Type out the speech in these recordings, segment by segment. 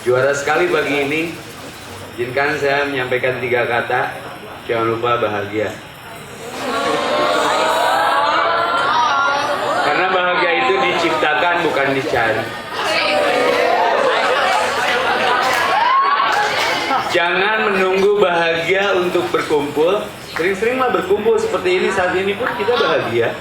Juara sekali pagi ini. Izinkan saya menyampaikan 3 kata. Jangan lupa bahagia. Karena bahagia itu diciptakan, bukan dicari. Jangan menunggu bahagia untuk berkumpul. Sering-seringlah berkumpul seperti ini. Saat ini pun kita bahagia.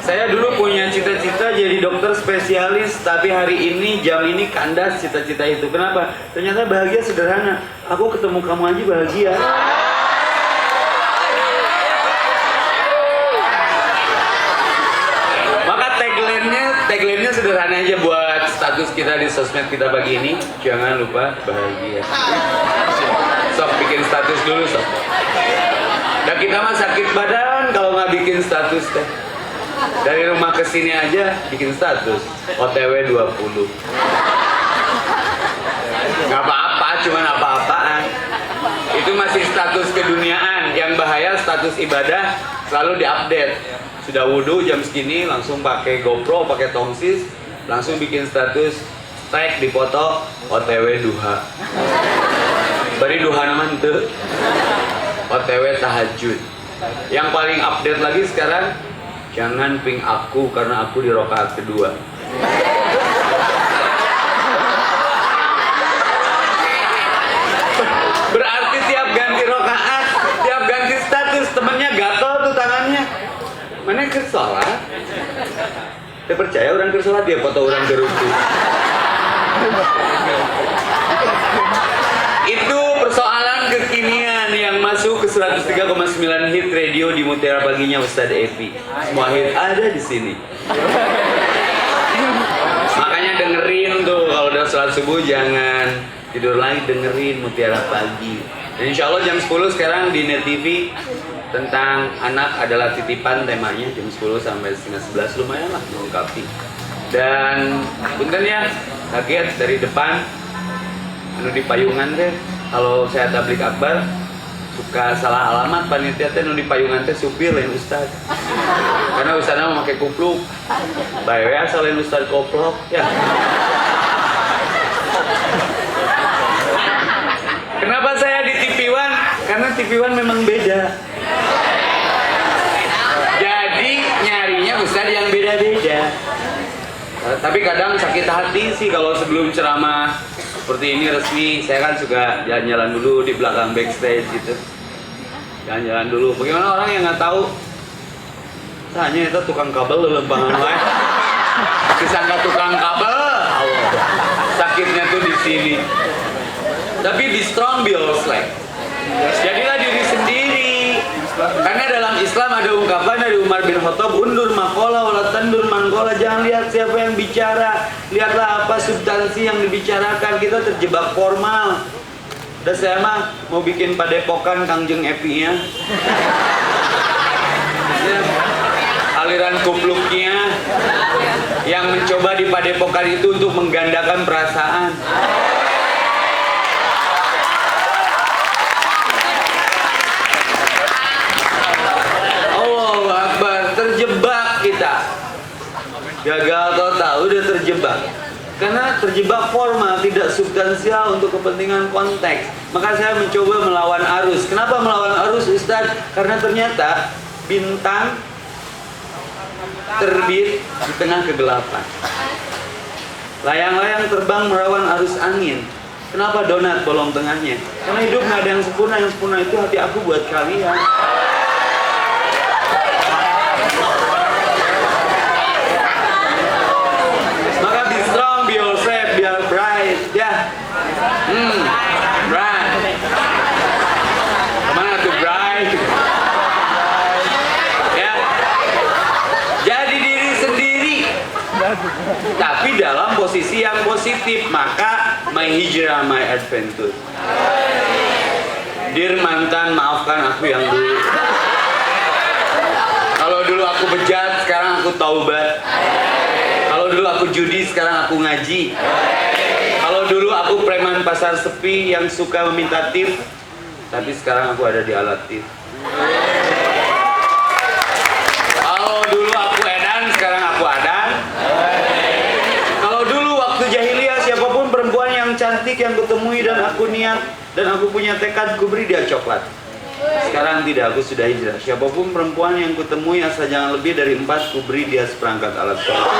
Saya dulu punya cita-cita jadi dokter spesialis, tapi hari ini, jam ini kandas cita-cita itu. Kenapa? Ternyata bahagia sederhana. Aku ketemu kamu aja bahagia. Maka tagline-nya sederhana aja buat status kita di sosmed kita pagi ini. Jangan lupa bahagia. Sok bikin status dulu, sok. Dan kita mah sakit badan kalau nggak bikin status teh. Dari rumah ke sini aja bikin status OTW 20. Nggak apa-apa, cuman apa-apaan. Itu masih status keduniaan. Yang bahaya status ibadah selalu diupdate. Sudah wudhu jam segini langsung pakai GoPro, pakai tongsis, langsung bikin status, tag dipoto OTW duha. Bari duhan mantu OTW tahajud. Yang paling update lagi sekarang, jangan ping aku karena aku di rakaat kedua. Berarti tiap ganti rakaat, tiap ganti status temennya gatel tuh tangannya. Mana ke sholat? Saya percaya orang ke sholat dia foto orang gerutu. Itu persoalan kekinian yang masuk ke 103,9 hit radio di Mutiara Paginya Ustadz Evi. Semua hit ada di sini. Makanya dengerin tuh kalau udah sholat subuh, jangan tidur lagi, dengerin Mutiara Pagi. Dan insya Allah jam 10 sekarang di Net TV tentang anak adalah titipan, temanya jam 10 sampai setengah 11, lumayan lah melengkapi. Dan punten ya, kaget dari depan anu di payungan teh, kalau saya tablik akbar suka salah alamat panitia teh nu di payungan teh supir lain ustad. Karena ustadnya mau pakai kupluk. Bae we asal lain ustad koplok ya. Kenapa saya di TV One? Karena TV One memang beda. Jadi nyarinya ustad yang beda-beda. Tapi kadang sakit hati sih kalau sebelum ceramah seperti ini resmi, saya kan suka jalan-jalan dulu di belakang backstage gitu. Jalan-jalan dulu. Bagaimana orang yang nggak tahu? Tanya itu tukang kabel lelempangan lain. Disangka tukang kabel. Allah. Sakitnya tuh di sini. Tapi be strong, be slack. Jadilah diri sendiri. Karena dalam Islam ada ungkapan dari Umar bin Khattab, undur makola wala tandur mankola. Jangan lihat siapa yang bicara, lihatlah apa substansi yang dibicarakan. Kita terjebak formal. Udah saya mah mau bikin padepokan Kangjeng Epi-nya. Ya, aliran kupluknya yang mencoba di padepokan itu untuk menggandakan perasaan. Terjebak kita, gagal total, udah terjebak. Karena terjebak formal, tidak substansial untuk kepentingan konteks. Maka saya mencoba melawan arus. Kenapa melawan arus, Ustadz? Karena ternyata bintang terbit di tengah kegelapan. Layang-layang terbang melawan arus angin. Kenapa donat bolong tengahnya? Karena hidup nggak ada yang sempurna itu hati aku buat kalian. Bright. Kemana tuh Bright? Ya. Jadi diri sendiri. Tapi dalam posisi yang positif. Maka my hijrah, my adventure. Dear mantan, maafkan aku yang dulu. Kalau dulu aku bejat, sekarang aku taubat. Kalau dulu aku judi, sekarang aku ngaji. Kalau dulu aku preman pasar sepi yang suka meminta tip, tapi sekarang aku ada di alat tip. Kalau dulu aku edan, sekarang aku cantik yang kutemui dan aku niat dan aku punya tekad, ku beri dia coklat. Sekarang tidak, aku sudah hijrah. Siapapun perempuan yang kutemui asal jangan lebih dari 4, ku beri dia seperangkat alat sholat.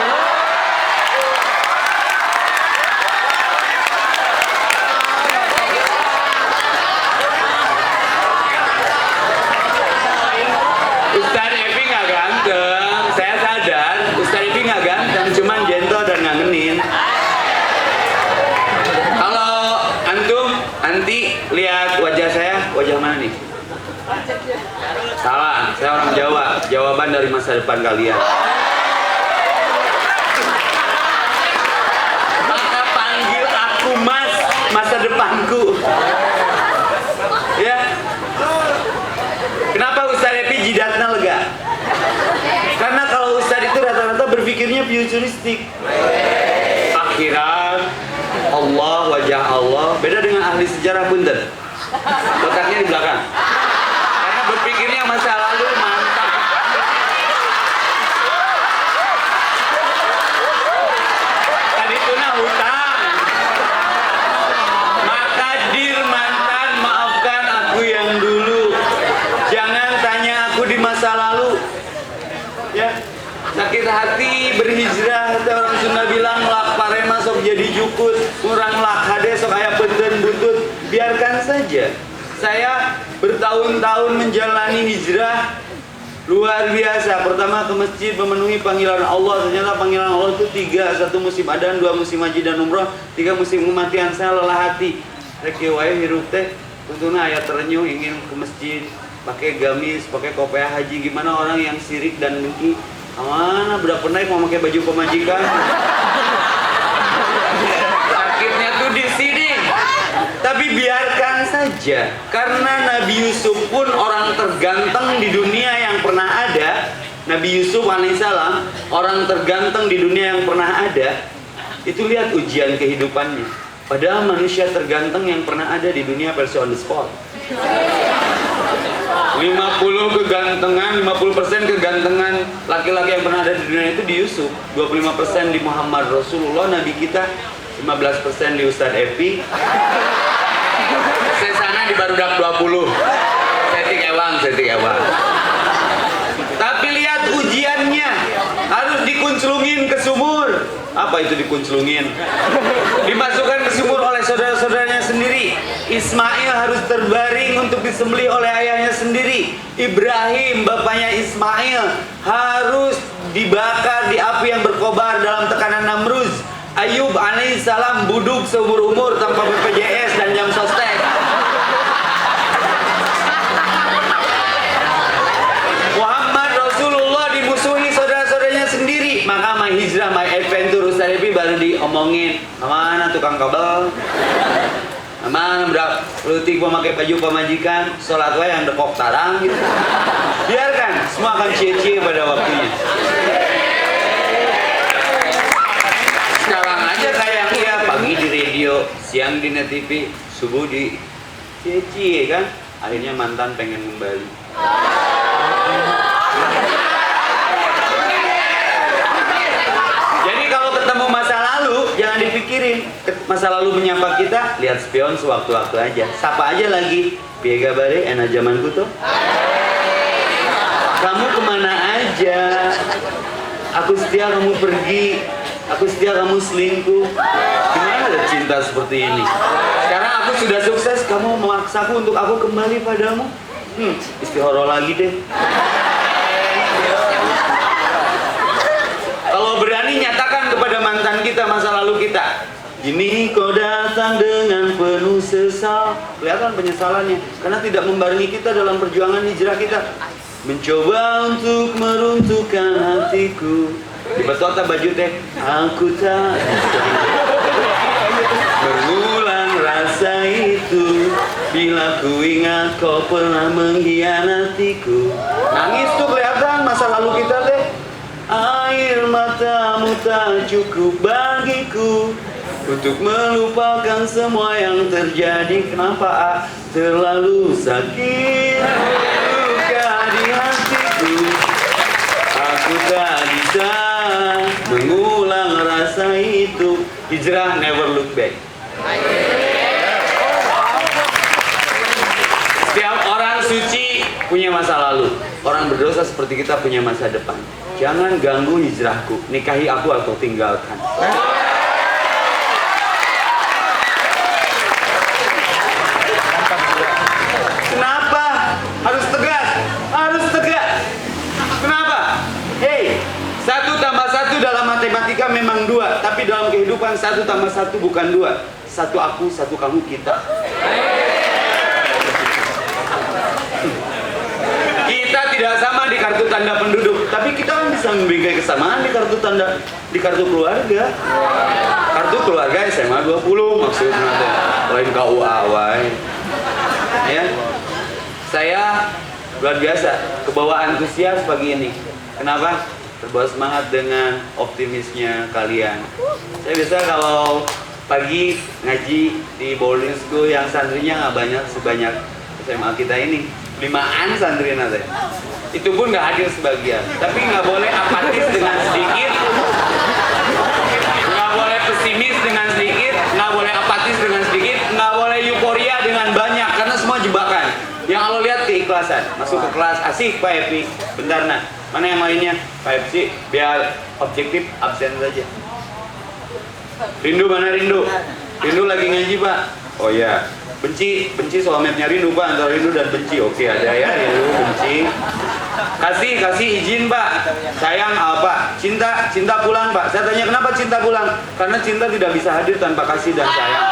Ustadz Epi nggak ganteng, saya sadar. Ustadz Epi nggak ganteng, cuman gentle dan ngangenin. Kalau antum nanti lihat wajah saya, wajah mana nih? Salah, saya orang Jawa. Jawaban dari masa depan kalian. Maka panggil aku Mas, masa depanku. Ya. Kenapa Ustadz Epi jidatnya lega? Karena kalau Ustadz itu rata-rata berpikirnya futuristik. Akhirat, Allah, wajah Allah. Beda dengan ahli sejarah punten. Letaknya di belakang. Karena berpikirnya masa lalu mantap. Tadi tuna hutang. Maka dir mantan, maafkan aku yang dulu. Jangan tanya aku di masa lalu. Ya, sakit hati berhijrah. Orang Sunda bilang lak parema sok jadi jukut, kurang lak hade sok aya punten butut. Biarkan saja. Saya bertahun-tahun menjalani hijrah luar biasa. Pertama ke masjid memenuhi panggilan Allah. Ternyata panggilan Allah itu 3. 1 musim adzan, 2 musim haji dan umroh, 3 musim kematian. Saya lelah hati. Rek wae hirup teh kuntuna aya terenyuh ingin ke masjid, pakai gamis, pakai kopiah haji. Gimana orang yang sirik dan dengki? Mana budak penaik mau pakai baju pemajikan? Sakitnya tuh di sini. Tapi biarkan saja, karena Nabi Yusuf pun orang terganteng di dunia yang pernah ada. Nabi Yusuf alaihissalam orang terganteng di dunia yang pernah ada. Itu lihat ujian kehidupannya. Padahal manusia terganteng yang pernah ada di dunia versi on the spot. 50% kegantengan laki-laki yang pernah ada di dunia itu di Yusuf, 25% di Muhammad Rasulullah Nabi kita, 15% di Ustadz Epi. Saya sana di Barudak 20. Setik ewang. Tapi lihat ujiannya, harus dikunclungin ke sumur. Apa itu dikunclungin? Dimasukkan ke sumur oleh saudara-saudaranya sendiri. Ismail harus terbaring untuk disembelih oleh ayahnya sendiri. Ibrahim, bapaknya Ismail, harus dibakar di api yang berkobar dalam tekanan Namruz. Ayub alaihissalam buduk seumur umur tanpa BPJS dan jam sostek. Muhammad Rasulullah dimusuhi saudara-saudaranya sendiri. Maka my hijrah, my adventure Ustadz Epi baru diomongin. Mana tukang kabel? Mana budak letik memakai baju pemajikan, sholat wae yang dekok tarang gitu. Biarkan, semua akan cie-cie pada waktunya. Sekarang aja kayak dia pagi di radio, siang di net TV, subuh di cie-cie kan. Akhirnya mantan pengen kembali. Jadi kalau ketemu masa lalu, jangan dipikirin. Masa lalu menyapa kita, lihat spion sewaktu-waktu aja. Sapa aja lagi. Piye gabare enak zamanku tuh. Kamu kemana aja? Aku setia kamu pergi. Aku setia kamu selingkuh. Gimana ada cinta seperti ini? Sekarang aku sudah sukses, kamu memaksaku untuk aku kembali padamu. Istihoroh lagi deh. Kalau berani nyatakan kepada mantan kita masa lalu kita, ini kau datang dengan penuh sesal. Kelihatan penyesalannya karena tidak membarengi kita dalam perjuangan hijrah kita. Mencoba untuk meruntuhkan hatiku. Di betota baju teh, aku tak berulang rasa itu. Bila ku ingat kau pernah mengkhianatiku. Nangis tuh kelihatan masa lalu kita teh. Air matamu tak cukup bagiku untuk melupakan semua yang terjadi. Kenapa terlalu sakit luka di hatiku. Aku tak bisa mengulang rasa itu. Hijrah never look back. punya masa lalu. Orang berdosa seperti kita punya masa depan. Jangan ganggu hijrahku, nikahi aku atau tinggalkan. Kenapa? Harus tegas, harus tegas. Kenapa? Hei, 1 tambah 1 dalam matematika memang 2, tapi dalam kehidupan 1 tambah 1 bukan 2. 1 aku, 1 kamu, kita. Kita tidak sama di kartu tanda penduduk, tapi kita kan bisa memiliki kesamaan di kartu tanda, di kartu keluarga. Kartu keluarga SMA 20 maksudnya, lain KUA wae. Ya. Saya luar biasa, kebawa antusias pagi ini. Kenapa? Terbawa semangat dengan optimisnya kalian. Saya biasa kalau pagi ngaji di boarding school yang santrinya nggak banyak sebanyak SMA kita ini, 5-an santri nanti. Itu pun nggak hadir sebagian. Tapi nggak boleh apatis dengan sedikit, nggak boleh pesimis dengan sedikit, nggak boleh apatis dengan sedikit, nggak boleh euforia dengan banyak, karena semua jebakan. Yang Allah lihat keikhlasan. Masuk ke kelas, asik Pak Epi, bentar nah. Mana yang lainnya? Pak Epi, biar objektif absen saja. Rindu mana Rindu? Rindu lagi ngaji Pak. Oh iya. Benci soalnya Rindu Pak, antara rindu dan benci. Oke, ada ya, rindu, benci. Kasih izin Pak. Sayang apa? Cinta pulang Pak. Saya tanya kenapa cinta pulang? Karena cinta tidak bisa hadir tanpa kasih dan sayang.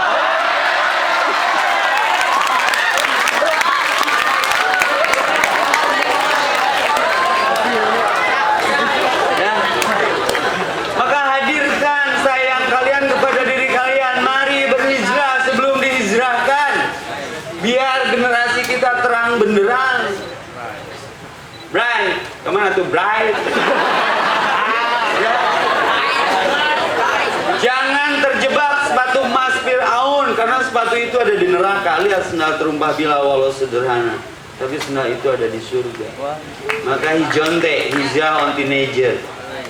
Ya. Maka hadirkan sayang kalian kepada diri kalian. Mari berhijrah sebelum dihijrahkan. Biar generasi kita terang benderang. Bright, kemana tuh Bright? Ya. Jangan terjebak sepatu emas Fir'aun, karena sepatu itu ada di neraka. Lihat sendal terumpah bila walau sederhana, tapi sendal itu ada di surga. Maka hijonte, hijrah on teenager.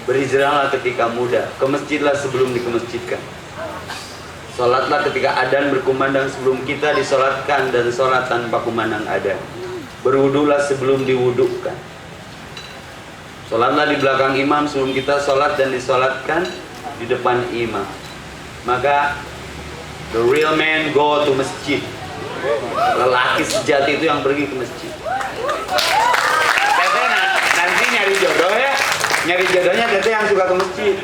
Berhijrahlah ketika muda, ke masjidlah sebelum dikemasjidkan. Sholatlah ketika adzan berkumandang sebelum kita disolatkan, dan sholat tanpa kumandang adzan. Berwudulah sebelum diwudukkan. Sholatlah di belakang imam sebelum kita sholat dan disolatkan di depan imam. Maka the real man go to masjid. Lelaki sejati itu yang pergi ke masjid. Teteh nanti nyari jodoh ya. Nyari jodohnya teteh yang suka ke masjid.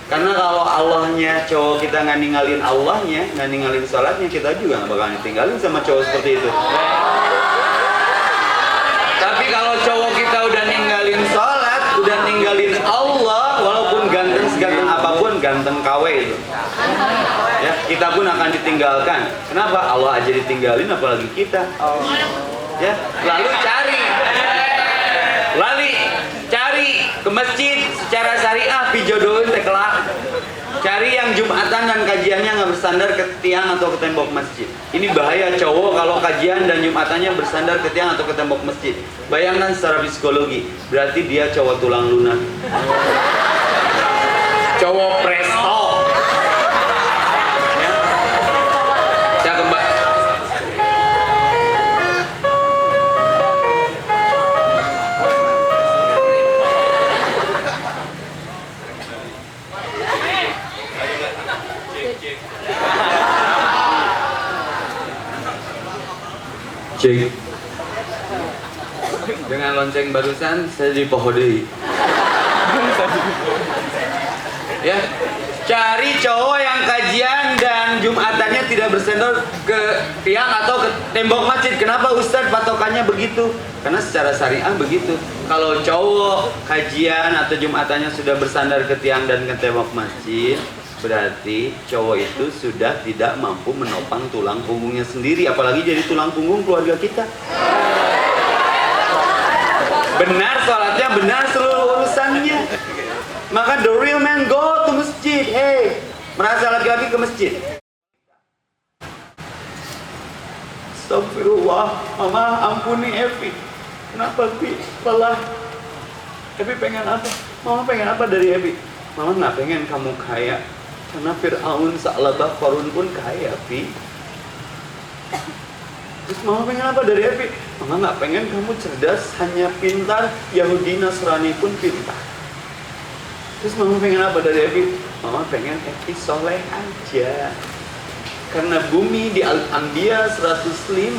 Karena kalau Allahnya cowok kita nggak ninggalin Allahnya, nggak ninggalin sholatnya, kita juga nggak bakalan tinggalin sama cowok seperti itu. Tapi kalau cowok kita udah ninggalin sholat, udah ninggalin Allah, walaupun ganteng seganteng apapun, ganteng KW itu, ya kita pun akan ditinggalkan. Kenapa? Allah aja ditinggalin, apalagi kita. Ya, lalu cari ke masjid secara syariah, pijodohin tekelak. Cari yang Jumatan dan kajiannya nggak bersandar ke tiang atau ke tembok masjid. Ini bahaya cowok kalau kajian dan Jumatannya bersandar ke tiang atau ke tembok masjid. Bayangkan secara psikologi, berarti dia cowok tulang lunak, cowok presto. Ya. Saya kembali. Cek. Dengan lonceng barusan saya dipohodei. Ya, cari cowok yang kajian dan Jumatannya tidak bersandar ke tiang atau ke tembok masjid. Kenapa Ustadz patokannya begitu? Karena secara syariah begitu. Kalau cowok kajian atau Jumatannya sudah bersandar ke tiang dan ke tembok masjid, berarti cowok itu sudah tidak mampu menopang tulang punggungnya sendiri, apalagi jadi tulang punggung keluarga kita. Benar sholatnya, benar seluruh urusannya. Maka the real man go to masjid. Hey, merasa laki-laki ke masjid. Astagfirullah, mama ampuni Evi. Kenapa Evi? Lelah. Evi pengen apa? Mama pengen apa dari Evi? Mama nggak pengen kamu kaya. Karena Fir'aun, Sa'labah, Qarun pun kaya, Fi. Terus mama pengen apa dari Epi? Mama nggak pengen kamu cerdas, hanya pintar. Yahudi Nasrani pun pintar. Terus mama pengen apa dari Epi? Mama pengen Epi soleh aja. Karena bumi di Al-Anbiya 105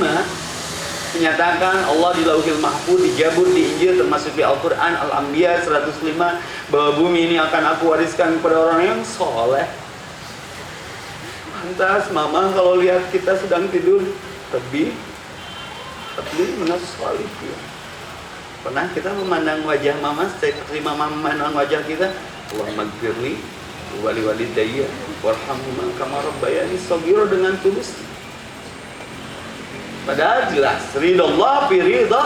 menyatakan Allah di Lauhil Mahfuz, di Zabur, di Injil, termasuk di Al-Quran Al-Anbiya 105 bahwa bumi ini akan aku wariskan kepada orang yang soleh. Lantas mama kalau lihat kita sedang tidur, Rabbi minas sholihin. Pernah kita memandang wajah mama seperti mama memandang wajah kita? Allahumma gfirli wali walidayya warhamhuma kama rabbayani shaghira, dengan tulus. Padahal jelas ridho Allah fi ridho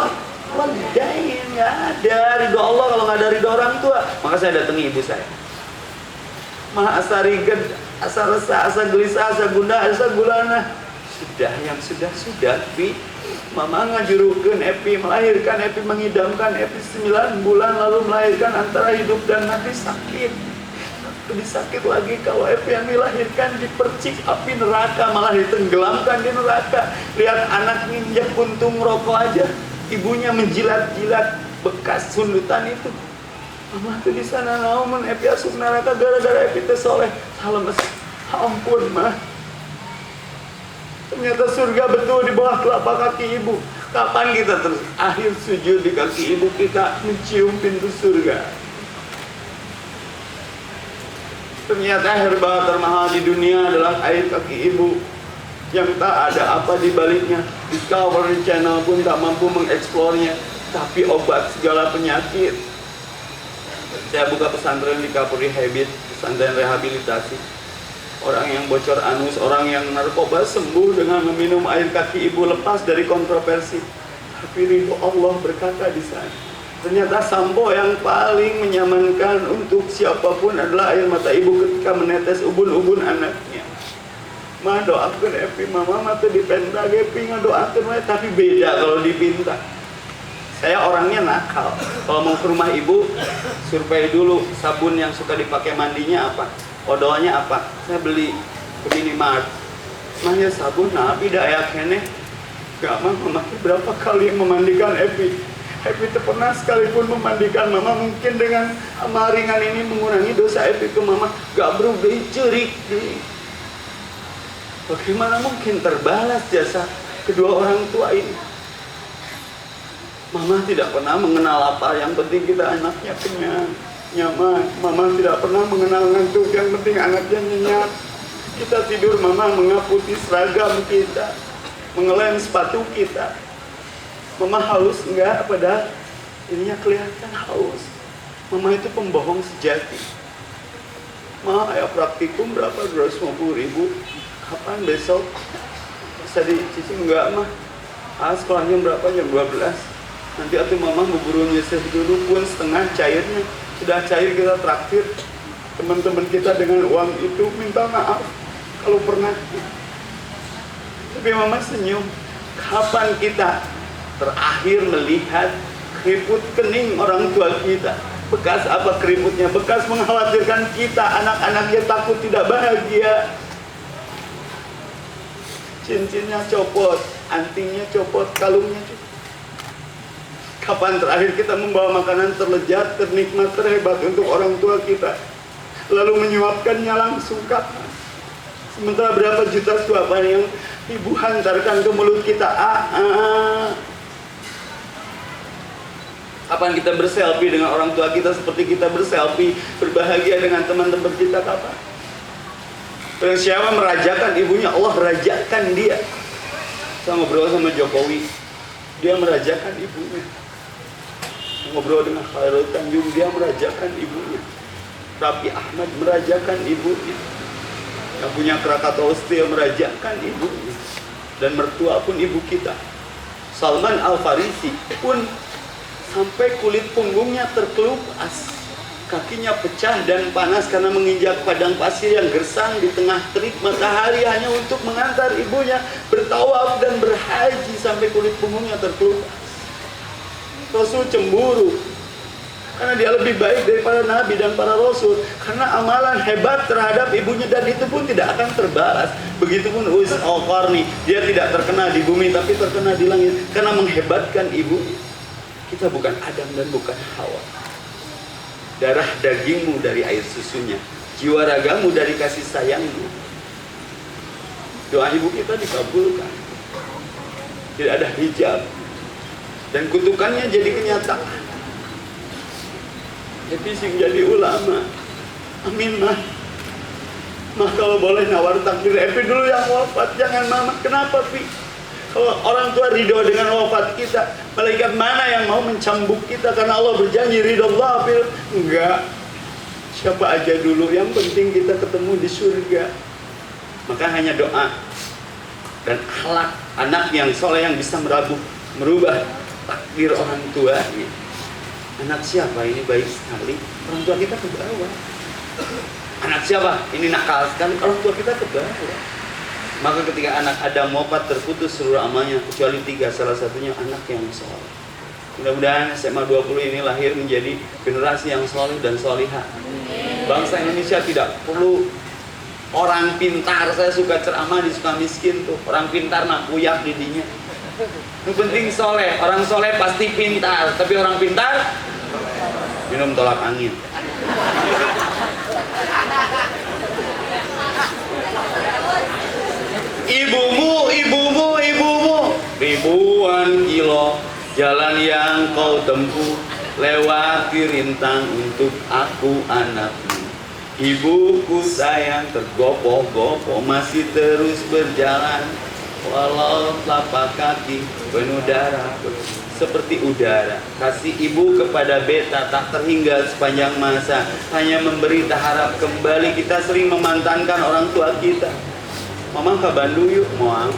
walidain. Nggak ada ridho Allah kalau nggak ada ridho orang tua. Maka saya datangi ibu saya. Maha asa riged, asa resah, asa gelisah, asa gundah, asa gulana. Sudah yang sudah Pi. Mama ngajurukeun Epi, melahirkan Epi, mengidamkan Epi 9 bulan, lalu melahirkan antara hidup dan mati, sakit. Lebih sakit lagi kalau Epi yang dilahirkan dipercik api neraka, malah ditenggelamkan di neraka. Lihat anak nginjak puntung rokok aja, ibunya menjilat-jilat bekas sundutan itu. Mama tuh di sana namun Epi asup neraka gara-gara Epi teh soleh. Salam ampun mah. Ternyata surga betul di bawah telapak kaki ibu. Kapan kita terus akhir sujud di kaki ibu kita mencium pintu surga? Ternyata herba termahal di dunia adalah air kaki ibu yang tak ada apa di baliknya. Discovery Channel pun tak mampu mengeksplornya. Tapi obat segala penyakit. Saya buka pesantren di Kapuri Habit, pesantren rehabilitasi. Orang yang bocor anus, orang yang narkoba sembuh dengan meminum air kaki ibu, lepas dari kontroversi. Tapi ridho Allah berkata di sana. Ternyata sampo yang paling menyamankan untuk siapapun adalah air mata ibu ketika menetes ubun-ubun anaknya. Ma doakan Epi, mama mata dipenta Epi ngadoakan, tapi beda kalau dipinta. Saya orangnya nakal. Kalau mau ke rumah ibu, survei dulu sabun yang suka dipakai mandinya apa, odolnya apa. Saya beli ke Minimart. Mah ya sabun, nah beda ya kene. Gak mah memakai berapa kali memandikan Epi. Epi pernah sekalipun memandikan mama, mungkin dengan amal ringan ini mengurangi dosa Epi ke mama. Gak berubah cerik. Bagaimana mungkin terbalas jasa kedua orang tua ini? Mama tidak pernah mengenal apa, yang penting kita anaknya kenyang, nyaman. Mama tidak pernah mengenal ngantuk, yang penting anaknya nyenyak. Kita tidur, mama mengaputi seragam kita, mengelem sepatu kita. Mama haus enggak, padahal ininya kelihatan haus. Mama itu pembohong sejati. Ma, ya praktikum berapa? 250.000. Kapan besok? Bisa dicicil enggak mah? Sekolahnya berapa? Jam 12. Nanti atuh mama buburu nyisih dulu pun setengah cairnya. Sudah cair kita traktir teman-teman kita dengan uang itu, minta maaf kalau pernah. Tapi mama senyum. Kapan kita terakhir melihat keriput kening orang tua kita? Bekas apa keriputnya? Bekas mengkhawatirkan kita, anak-anaknya takut tidak bahagia. Cincinnya copot, antingnya copot, kalungnya copot. Kapan terakhir kita membawa makanan terlezat, ternikmat, terhebat untuk orang tua kita, lalu menyuapkannya langsung? Kapan? Sementara berapa juta suapan yang ibu hantarkan ke mulut kita? Kapan kita berselfie dengan orang tua kita seperti kita berselfie berbahagia dengan teman-teman kita? Kapan? Dan siapa merajakan ibunya? Allah rajakan dia. Saya ngobrol sama Jokowi, dia merajakan ibunya. Ngobrol dengan Khairul Tanjung, dia merajakan ibunya. Raffi Ahmad merajakan ibunya. Yang punya Krakatau Steel merajakan ibunya. Dan mertua pun ibu kita. Salman Al-Farisi pun sampai kulit punggungnya terkelupas, kakinya pecah dan panas karena menginjak padang pasir yang gersang di tengah terik matahari hanya untuk mengantar ibunya bertawaf dan berhaji sampai kulit punggungnya terkelupas. Rasul cemburu Karena dia lebih baik daripada nabi dan para rasul. Karena amalan hebat terhadap ibunya, dan itu pun tidak akan terbalas. Begitupun Uwais Al-Qarni, dia tidak terkena di bumi tapi terkena di langit karena menghebatkan ibunya. Kita bukan Adam dan bukan Hawa. Darah dagingmu dari air susunya, jiwa ragamu dari kasih sayangmu. Doa ibu kita dikabulkan. Tidak ada hijab, dan kutukannya jadi kenyataan. Epising jadi ulama. Amin mah. Mah kalau boleh nawar takdir Epi dulu yang wafat, jangan mama. Kenapa Pi? Kalau orang tua ridho dengan wafat kita, malaikat mana yang mau mencambuk kita? Karena Allah berjanji ridho Allah. Enggak. Siapa aja dulu, yang penting kita ketemu di surga. Maka hanya doa dan akhlak anak yang soleh yang bisa merubah takdir orang tuanya. Anak siapa ini baik sekali, orang tua kita ke bawah. Anak siapa ini nakal sekali, orang tua kita ke bawah. Maka ketika anak Adam wafat, terputus seluruh amalnya kecuali 3, salah satunya anak yang soleh. Mudah-mudahan SMA 20 ini lahir menjadi generasi yang soleh dan solihah. Bangsa Indonesia tidak perlu orang pintar. Saya suka ceramah di Sukamiskin tuh, orang pintar nak kuyak didinya. Yang penting soleh, orang soleh pasti pintar, tapi orang pintar minum tolak angin. Ibumu, ribuan kilo jalan yang kau tempuh, lewati rintang untuk aku anakmu. Ibuku sayang, tergopoh-gopoh masih terus berjalan, walau telapak kaki penuh darah seperti udara. Kasih ibu kepada beta tak terhingga sepanjang masa, hanya memberi harap kembali. Kita sering memantankan orang tua kita. Mama ke Bandung yuk, mau.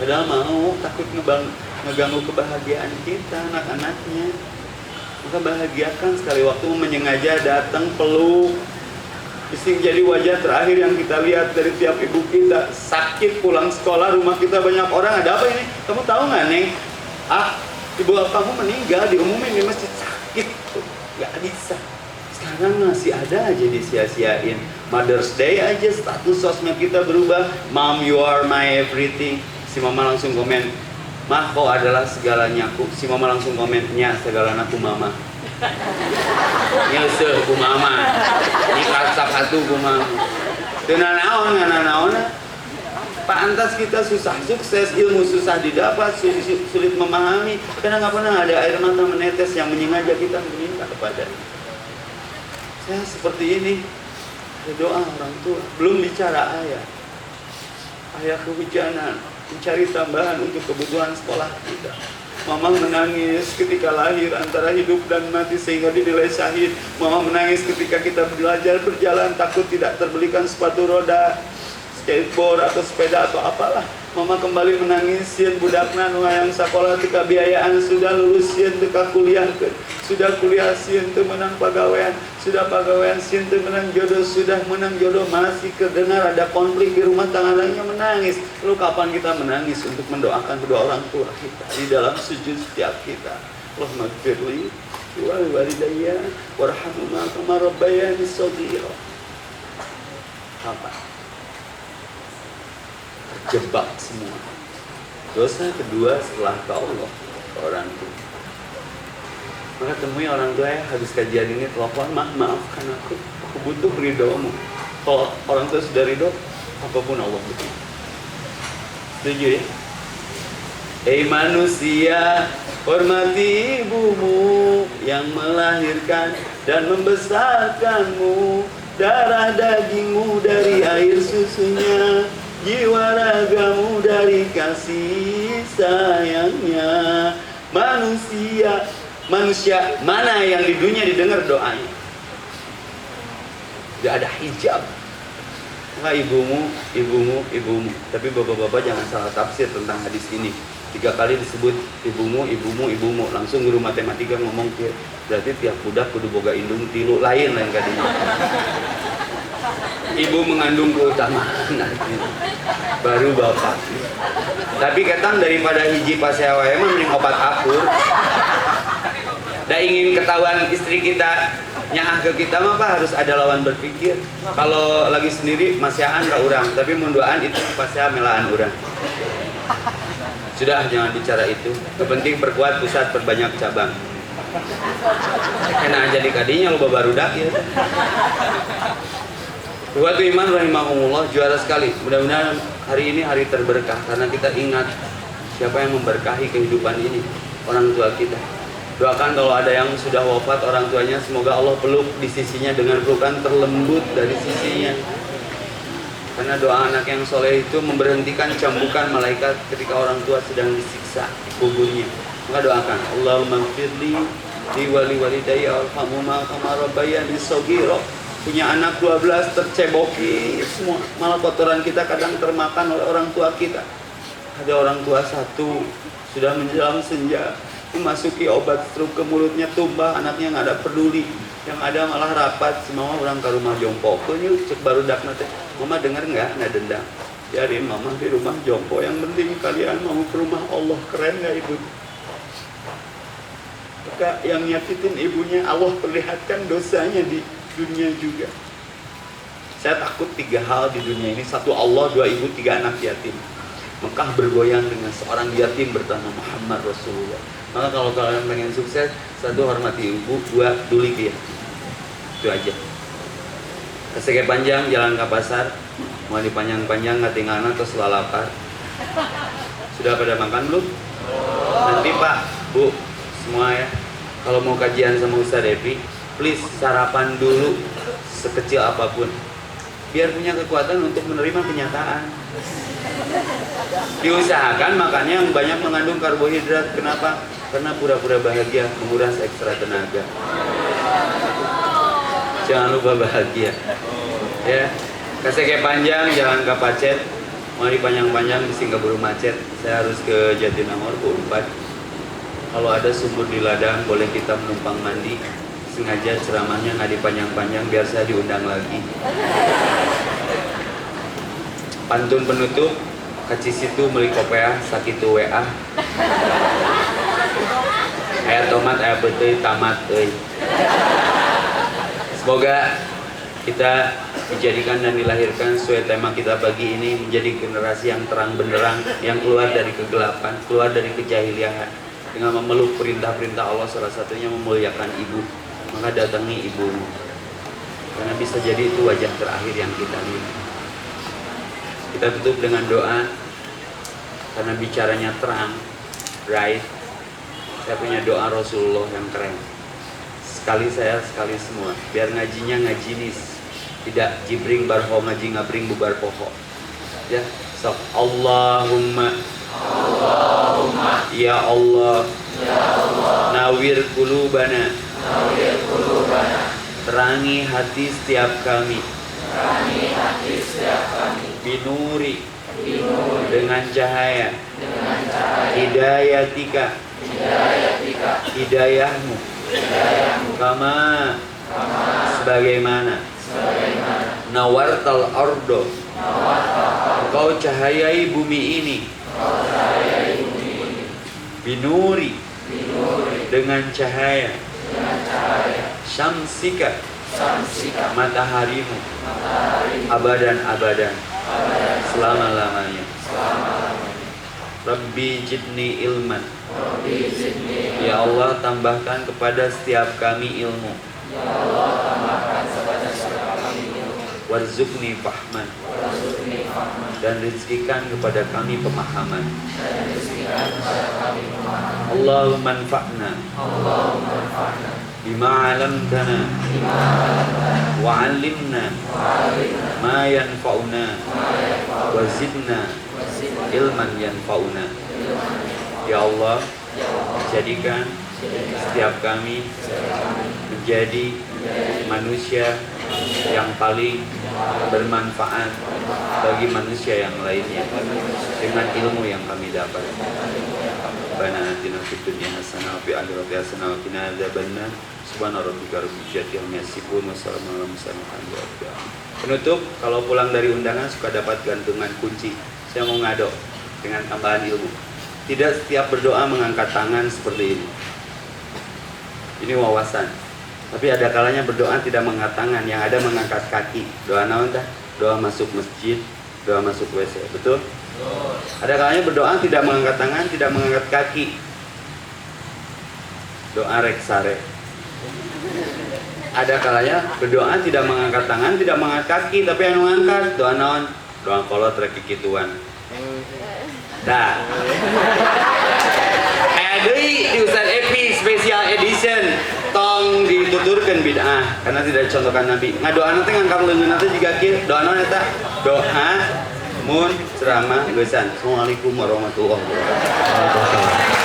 Padahal mau, takut ngeganggu kebahagiaan kita, anak-anaknya. Maka bahagiakan sekali waktu menyengaja datang peluk. Bising jadi wajah terakhir yang kita lihat dari tiap ibu kita. Sakit pulang sekolah, rumah kita banyak orang. Ada apa ini? Kamu tahu nggak, Neng? Ibu kamu meninggal, diumumin di masjid. Sakit tuh, nggak bisa. Sekarang masih ada aja disia-siain. Mother's Day aja status sosmed kita berubah. Mom, you are my everything. Si mama langsung komen, Mah, kau adalah segalanya aku. Si mama langsung komennya, segalanya aku mama. Nyesel ku mama. Ini kasak satu ku mama. Dengan naon, ngana naon. Pantas kita susah sukses, ilmu susah didapat, sulit memahami. Karena nggak pernah ada air mata menetes yang menyengaja kita meminta kepada. Saya seperti ini. Doa orang tua. Belum bicara ayah. Ayah kehujanan, mencari tambahan untuk kebutuhan sekolah kita. Mama menangis ketika lahir antara hidup dan mati sehingga dinilai syahid. Mama menangis ketika kita belajar berjalan takut tidak terbelikan sepatu roda, skateboard atau sepeda atau apalah. Mama kembali menangis sieun budakna nu hayang sakola teu kabiayaan, sudah lulus sieun teu kuliah, sudah kuliah sieun teu menang pagawean, sudah pagawean sieun teu menang jodoh, sudah menang jodoh masih kedengar ada konflik di rumah tangganya menangis. Lalu kapan kita menangis untuk mendoakan kedua orang tua kita di dalam sujud setiap kita? Allahumma ghfirli wa walidayya warhamhuma kama rabbayani shaghira. Apa? Terjebak semua. Dosa kedua setelah ke Allah, ke orang tua. Maka temui orang tua ya, habis kajian ini telepon, maafkan aku butuh ridhomu. Kalau orang tua sudah ridho, apapun Allah butuh. Setuju ya? Hei manusia, hormati ibumu yang melahirkan dan membesarkanmu, darah dagingmu dari air susunya, jiwa ragamu dari kasih sayangnya. Manusia mana yang di dunia didengar doanya? Tidak ada hijab. Maka ibumu. Tapi bapak-bapak jangan salah tafsir tentang hadis ini. 3 kali disebut ibumu. Langsung guru matematika ngomong berarti tiap budak kudu boga indung tilu lain kadinya. Ibu mengandung keutamaan nanti, baru bapak. Tapi ketang daripada hiji pasewa emang mending obat akur. Dah ingin ketahuan istri kita nyah ke kita mah Pak harus ada lawan berpikir. Kalau lagi sendiri masyahan ke orang, tapi munduan itu pasti melaan orang. Sudah, jangan bicara itu. Kepenting perkuat pusat, perbanyak cabang. Kena jadi kadinya lo barudak ya. Buat iman rahimahumullah, juara sekali. Mudah-mudahan hari ini hari terberkah karena kita ingat siapa yang memberkahi kehidupan ini, orang tua kita. Doakan kalau ada yang sudah wafat orang tuanya, semoga Allah peluk di sisinya dengan pelukan terlembut dari sisinya. Karena doa anak yang soleh itu memberhentikan cambukan malaikat ketika orang tua sedang disiksa di kuburnya. Maka doakan, Allahumma firli li wali walidayya warhamhuma kama rabbayani shaghira. Punya anak 12 terceboki semua, malah kotoran kita kadang termakan oleh orang tua kita. Ada orang tua satu sudah menjelang senja, memasuki obat stroke ke mulutnya tumbah, anaknya nggak ada peduli, yang ada malah rapat semua orang ke rumah jompo. Ini cek baru dak nate, mama dengar nggak dendam? Biarin mama di rumah jompo, yang penting kalian mau ke rumah Allah. Keren nggak ibu? Maka yang nyakitin ibunya Allah perlihatkan dosanya di dunia juga. Saya takut 3 hal di dunia ini. 1 Allah, 2 ibu, 3 anak yatim. Mekah bergoyang dengan seorang yatim bernama Muhammad Rasulullah. Maka kalau kalian pengen sukses, 1 hormati ibu, 2 duli dia. Itu aja. Kesege panjang jalan ke pasar, mau dipanjang-panjang nggak tinggalan terus lapar. Sudah pada makan belum? Nanti Pak, Bu, semua ya. Kalau mau kajian sama Ustaz Devi, please sarapan dulu sekecil apapun, biar punya kekuatan untuk menerima kenyataan. Diusahakan makannya yang banyak mengandung karbohidrat. Kenapa? Karena pura-pura bahagia, menguras ekstra tenaga. Jangan lupa bahagia. Ya, kasih panjang, jalan ke Pacet. Mau dipanjang-panjang di Singapura macet. Saya harus ke Jatinangor, ke Unpad. Kalau ada sumur di ladang, boleh kita menumpang mandi. Sengaja ceramahnya nggak dipanjang-panjang biar saya diundang lagi. Pantun penutup, kaci situ beli kopiah sakitu WA. Aya tomat, aya beteuy, tamat euy. Semoga kita dijadikan dan dilahirkan sesuai tema kita pagi ini, menjadi generasi yang terang benderang, yang keluar dari kegelapan, keluar dari kejahiliahan dengan memeluk perintah-perintah Allah, salah satunya memuliakan ibu. Maka datangi ibumu, karena bisa jadi itu wajah terakhir yang kita lihat. Kita tutup dengan doa, karena bicaranya terang, bright. Saya punya doa Rasulullah yang keren. Sekali saya, sekali semua. Biar ngajinya ngajinis, tidak jibring barho ngaji ngabring bubar poho. Ya, so Allahumma, ya Allah, nawir qulubana, terangi hati setiap kami, binuri, dengan cahaya, hidayatika, hidayahmu, kama, sebagaimana, nawartal ardo, engkau cahayai bumi ini, binuri, dengan cahaya, syamsika, mataharimu, abadan selama-lamanya. Rabbi jidni ilman, ya Allah tambahkan kepada setiap kami ilmu. Warzuqni fahman, dan rizkikan kepada kami pemahaman. Allahumma anfa'na bima 'allamtana wa 'allimna ma yanfa'una wa zidna ilman yanfa'una. Ya Allah, jadikan setiap kami menjadi manusia yang paling bermanfaat bagi manusia yang lainnya dengan ilmu yang kami dapat. Rabbana atina fid dunya hasanah wa fil akhirati hasanah wa qina adzabannar. Subhana rabbika rabbil izzati amma yasifun wa salamun alal mursalin. Penutup, kalau pulang dari undangan suka dapat gantungan kunci. Saya mau ngado dengan tambahan ilmu. Tidak setiap berdoa mengangkat tangan seperti ini. Ini wawasan. Tapi ada kalanya berdoa tidak mengangkat tangan, yang ada mengangkat kaki. Doa naon tah? Doa masuk masjid, doa masuk WC. Betul? Ada kalanya berdoa tidak mengangkat tangan, tidak mengangkat kaki. Doa reksare. Ada kalanya berdoa tidak mengangkat tangan, tidak mengangkat kaki, tapi anu ngangkat doa naon? Doa kolot rek kikituan. Dah. Deui di Ustaz Epi special edition tong dituturkeun bid'ah karena tidak dicontohkan Nabi. Ngadoana teh ngangkat leungeunna teh jiga kieu. Doa naon eta? Doa mun ceramah geusan. Assalamualaikum warahmatullahi wabarakatuh.